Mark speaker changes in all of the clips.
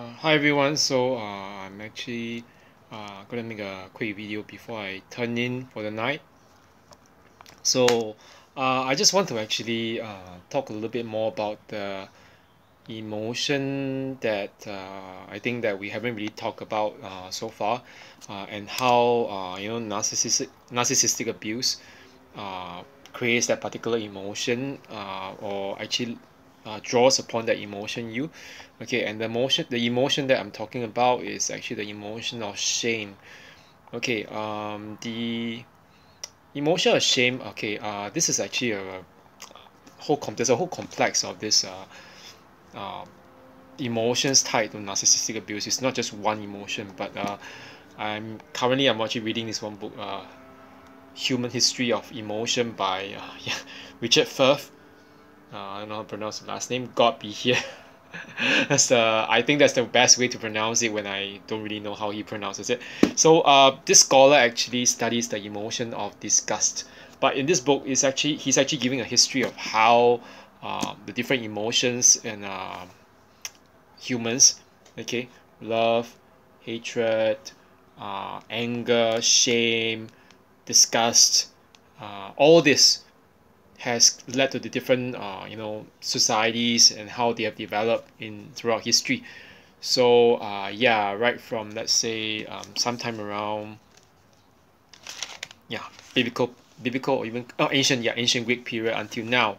Speaker 1: Hi everyone, I'm actually gonna make a quick video before I turn in for the night. So I just want to actually talk a little bit more about the emotion that I think that we haven't really talked about so far, and how narcissistic abuse uh, creates that particular emotion, or actually draws upon that emotion you okay. And the emotion that I'm talking about is actually the emotion of shame. Okay. The emotion of shame, okay, this is actually there's a whole complex of this uh, emotions tied to narcissistic abuse. It's not just one emotion, but I'm actually reading this one book, Human History of Emotion by yeah, Richard Firth. I don't know how to pronounce the last name. God be here. I think that's the best way to pronounce it when I don't really know how he pronounces it. So this scholar actually studies the emotion of disgust. But in this book, he's actually giving a history of how the different emotions in humans, okay, love, hatred, anger, shame, disgust, all this has led to the different societies and how they have developed in throughout history. So yeah, right from, let's say, sometime around, yeah, biblical or even ancient Greek period until now.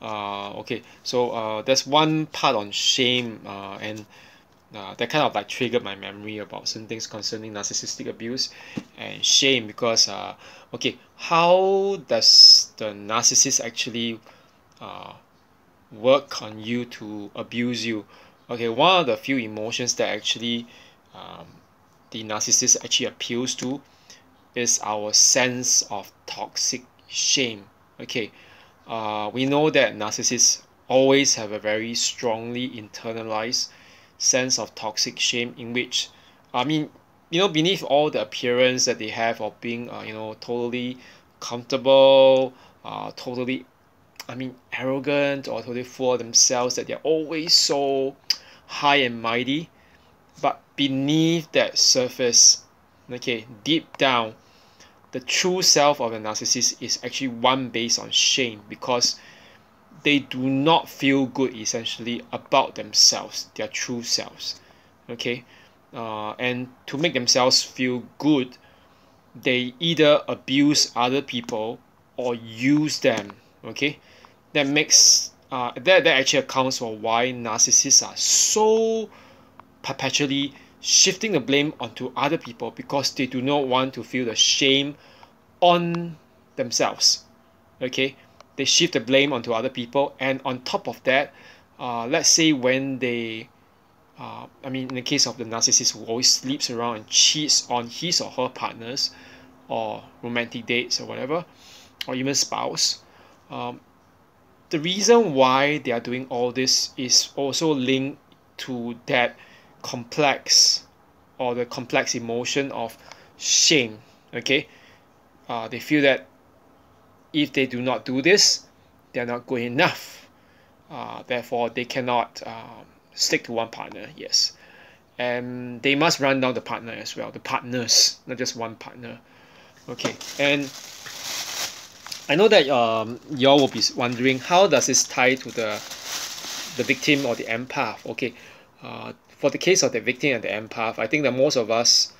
Speaker 1: Okay, so there's one part on shame, and that kind of like triggered my memory about certain things concerning narcissistic abuse and shame. Because okay, how does the narcissist actually uh, work on you to abuse you? Okay, one of the few emotions that actually um, the narcissist actually appeals to is our sense of toxic shame. Okay, we know that narcissists always have a very strongly internalized sense of toxic shame, in which, I mean, beneath all the appearance that they have of being, totally comfortable, totally, I mean, arrogant, or totally full of themselves, that they're always so high and mighty. But beneath that surface, okay, deep down, the true self of a narcissist is actually one based on shame, because they do not feel good essentially about themselves, their true selves. Okay, and to make themselves feel good, they either abuse other people or use them. Okay, that actually accounts for why narcissists are so perpetually shifting the blame onto other people, because they do not want to feel the shame on themselves. Okay, they shift the blame onto other people, and on top of that, let's say when they I mean, in the case of the narcissist who always sleeps around and cheats on his or her partners, or romantic dates, or whatever, or even spouse, um, the reason why they are doing all this is also linked to that complex, or the complex emotion of shame. Okay, they feel that if they do not do this, they are not good enough. Therefore, they cannot stick to one partner. Yes, and they must run down the partner as well. The partners, not just one partner. Okay, and I know that y'all will be wondering, how does this tie to the victim or the empath? Okay, for the case of the victim and the empath, I think that most of us,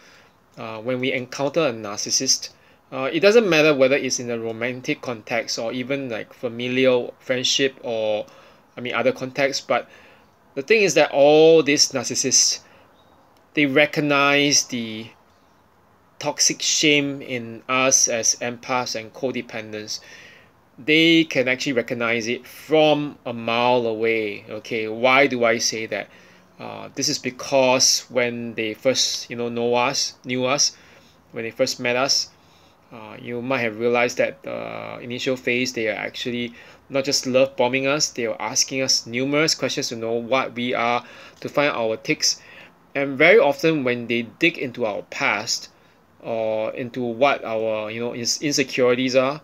Speaker 1: when we encounter a narcissist, it doesn't matter whether it's in a romantic context or even like familial friendship, or I mean other contexts. But the thing is that all these narcissists, they recognize the toxic shame in us as empaths and codependents. They can actually recognize it from a mile away. Okay, why do I say that? This is because when they first knew us, when they first met us, you might have realized that the initial phase, they are actually not just love bombing us, they are asking us numerous questions to know what we are, to find our ticks. And very often when they dig into our past, or into what our insecurities are,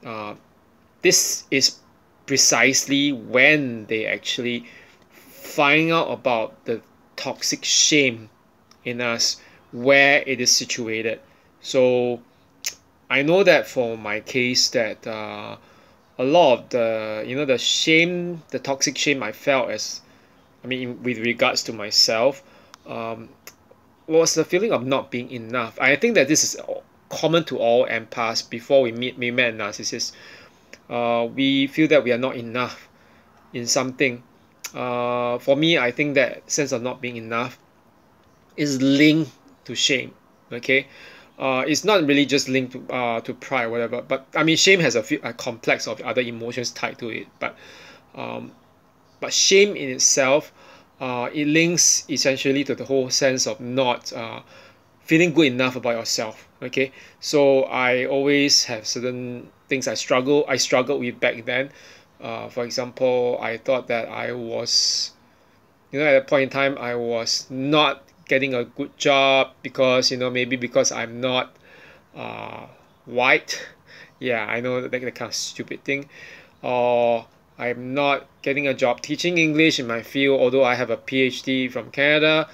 Speaker 1: uh, this is precisely when they actually find out about the toxic shame in us where it is situated. So I know that for my case that a lot of the the shame, the toxic shame I felt as with regards to myself, um, was the feeling of not being enough. I think that this is common to all empaths. Before we met a narcissist, we feel that we are not enough in something. For me, I think that sense of not being enough is linked to shame. Okay, it's not really just linked to pride or whatever. But shame has a complex of other emotions tied to it. Um, but shame in itself, it links essentially to the whole sense of not feeling good enough about yourself. Okay, so I always have certain things I struggled with back then. For example, I thought that I was, at that point in time, I was not getting a good job because maybe because I'm not uh, white. Yeah, I know that kind of stupid thing. Or I'm not getting a job teaching English in my field, although I have a PhD from Canada.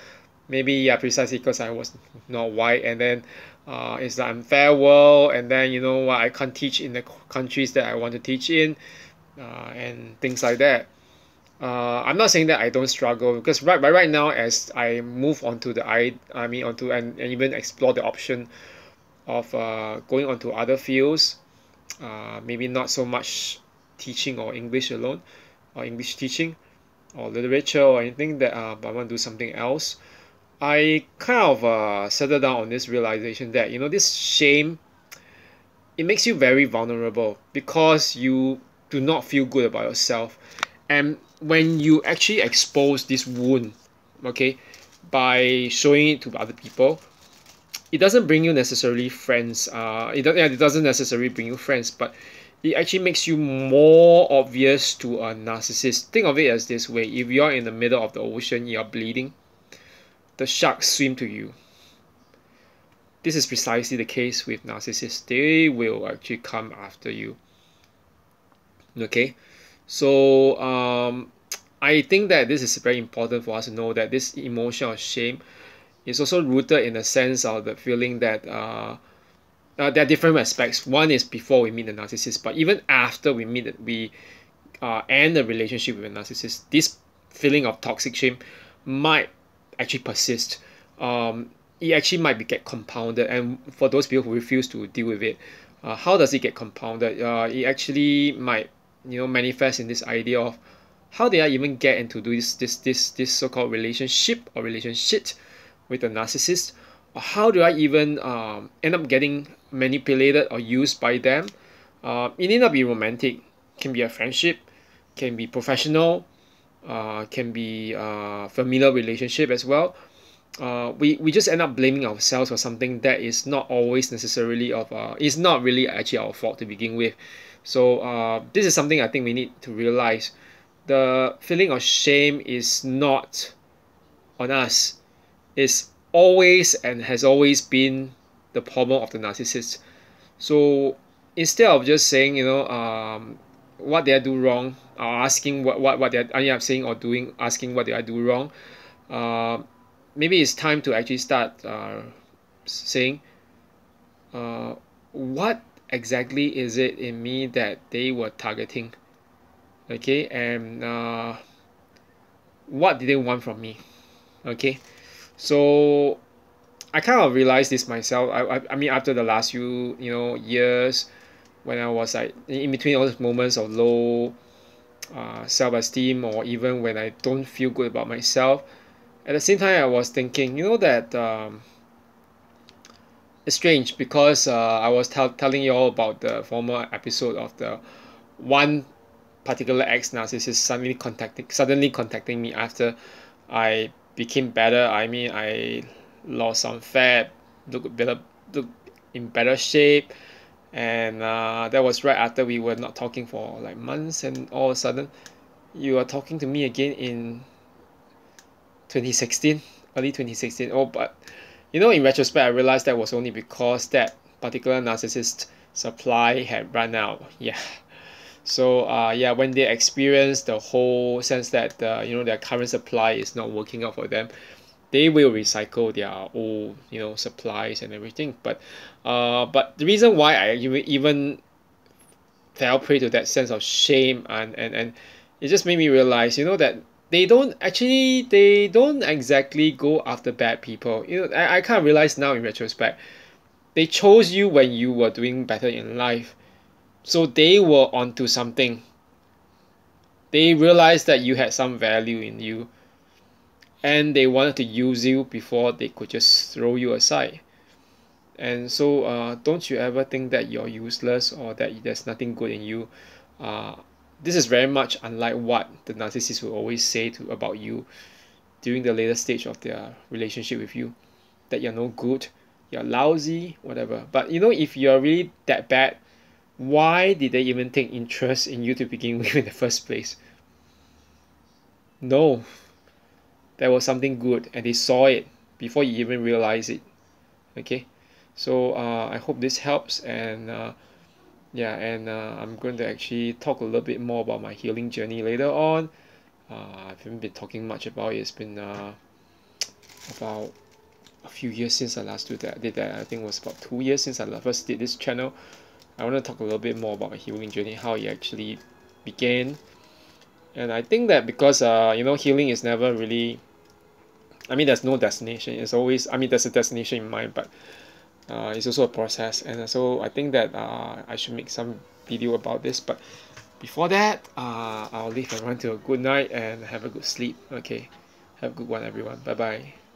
Speaker 1: Maybe, yeah, precisely because I was not white, and then it's the unfair world, and then what, I can't teach in the countries that I want to teach in, and things like that. I'm not saying that I don't struggle, because right now, as I move onto onto and even explore the option of going onto other fields, maybe not so much teaching or English alone, or English teaching or literature or anything that but I want to do something else. I kind of settled down on this realization that this shame, it makes you very vulnerable because you do not feel good about yourself. And when you actually expose this wound, okay, by showing it to other people, it doesn't bring you necessarily friends. It doesn't necessarily bring you friends, but it actually makes you more obvious to a narcissist. Think of it as this way: if you're in the middle of the ocean, you're bleeding, the sharks swim to you. This is precisely the case with narcissists. They will actually come after you. Okay, so I think that this is very important for us to know that this emotion of shame is also rooted in the sense of the feeling that there are different aspects. One is before we meet the narcissist, but even after we end the relationship with a narcissist, this feeling of toxic shame might actually persist. It actually might get compounded, and for those people who refuse to deal with it, how does it get compounded? It actually might manifest in this idea of how did I even get into this so-called relationship or relationship with a narcissist, or how do I even end up getting manipulated or used by them. It need not be romantic, can be a friendship, can be professional, can be familiar relationship as well. We just end up blaming ourselves for something that is not always necessarily is not really actually our fault to begin with. So this is something I think we need to realize. The feeling of shame is not on us. It's always and has always been the problem of the narcissist. So instead of just saying what did I do wrong, or asking what did I end up saying or doing, asking what did I do wrong, uh, maybe it's time to actually start saying what exactly is it in me that they were targeting, okay, and what did they want from me, okay. So I kind of realized this myself. After the last few years, when I was like in between all those moments of low self-esteem, or even when I don't feel good about myself, at the same time I was thinking that it's strange because I was telling you all about the former episode of the one particular ex-narcissist suddenly contacting me after I became better. I lost some fat, look in better shape, and that was right after we were not talking for like months, and all of a sudden you are talking to me again in 2016, early 2016. Oh, but in retrospect, I realized that was only because that particular narcissist supply had run out. Yeah. So yeah, when they experience the whole sense that their current supply is not working out for them, they will recycle their old supplies and everything. But the reason why I even fell prey to that sense of shame, and it just made me realize that they don't exactly go after bad people. I kind of realize now in retrospect, they chose you when you were doing better in life, so they were onto something. They realized that you had some value in you, and they wanted to use you before they could just throw you aside. And so don't you ever think that you're useless or that there's nothing good in you. uh, this is very much unlike what the narcissist will always say about you during the later stage of their relationship with you, that you're no good, you're lousy, whatever. But if you're really that bad, why did they even take interest in you to begin with in the first place? No, there was something good and they saw it before you even realize it. Okay, so I hope this helps. And yeah, and I'm going to actually talk a little bit more about my healing journey later on. I haven't been talking much about it. It's been about a few years since I last did that. I think it was about 2 years since I first did this channel. I want to talk a little bit more about my healing journey, how it actually began. And I think that because healing is never really, I mean, there's no destination. It's always, I mean, there's a destination in mind, but it's also a process. And so I think that I should make some video about this. But before that, I'll leave everyone to a good night and have a good sleep. Okay, have a good one, everyone. Bye bye.